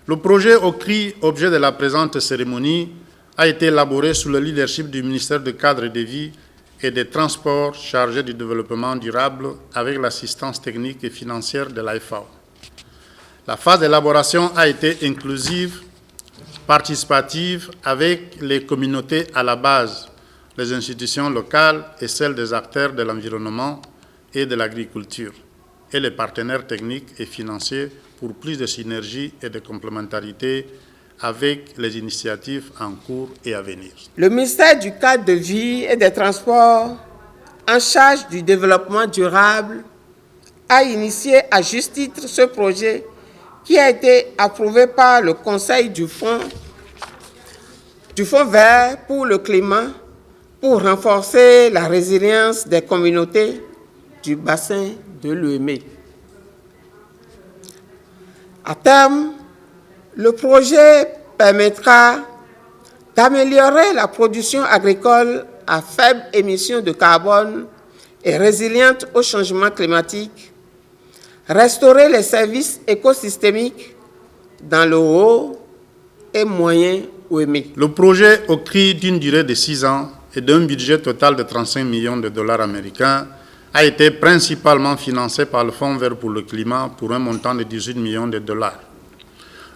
Le projet OCRI, objet de la présente cérémonie, a été élaboré sous le leadership du ministère du Cadre de Vie et des Transports chargé du développement durable avec l'assistance technique et financière de la FAO. La phase d'élaboration a été inclusive, participative avec les communautés à la base, les institutions locales et celles des acteurs de l'environnement et de l'agriculture et les partenaires techniques et financiers pour plus de synergie et de complémentarité avec les initiatives en cours et à venir. Le ministère du Cadre de Vie et des Transports, en charge du développement durable, a initié à juste titre ce projet qui a été approuvé par le Conseil du Fonds vert pour le climat pour renforcer la résilience des communautés du bassin de l'Ouémé. À terme, le projet permettra d'améliorer la production agricole à faible émission de carbone et résiliente au changement climatique, restaurer les services écosystémiques dans le haut et moyen Ouémé. Le projet OCRI d'une durée de 6 ans et d'un budget total de 35 millions de dollars américains a été principalement financé par le Fonds vert pour le climat pour un montant de 18 millions de dollars.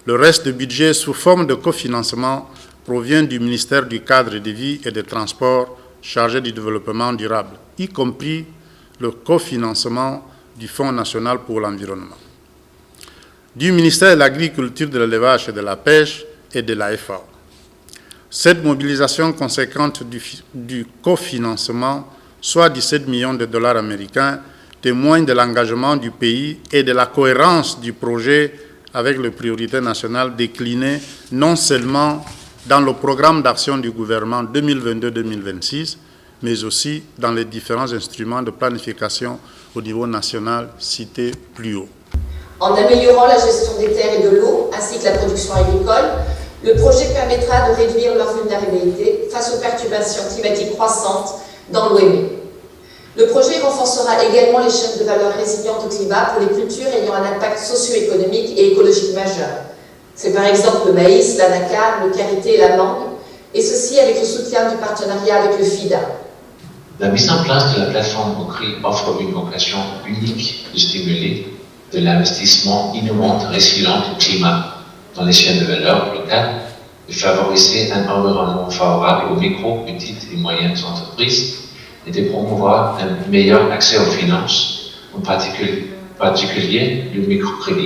Le reste du budget sous forme de cofinancement provient du ministère du Cadre de Vie et des Transports chargé du développement durable, y compris le cofinancement du Fonds national pour l'environnement, du ministère de l'Agriculture, de l'Élevage et de la Pêche et de la FAO. Cette mobilisation conséquente du cofinancement, soit 17 millions de dollars américains, témoigne de l'engagement du pays et de la cohérence du projet avec les priorités nationales déclinées non seulement dans le programme d'action du gouvernement 2022-2026, mais aussi dans les différents instruments de planification au niveau national cités plus haut. En améliorant la gestion des terres et de l'eau, ainsi que la production agricole, le projet permettra de réduire leur vulnérabilité face aux perturbations climatiques croissantes dans l'Ouémé. Le projet renforcera également les chaînes de valeur résilientes au climat pour les cultures ayant un impact socio-économique et écologique majeur. C'est par exemple le maïs, l'anacarde, le karité et la mangue, et ceci avec le soutien du partenariat avec le FIDA. La mise en place de la plateforme OCRI offre une occasion unique de stimuler de l'investissement innovant et résilient du climat dans les chaînes de valeur locales, de favoriser un environnement favorable aux micro, petites et moyennes entreprises et de promouvoir un meilleur accès aux finances, en particulier le microcrédit.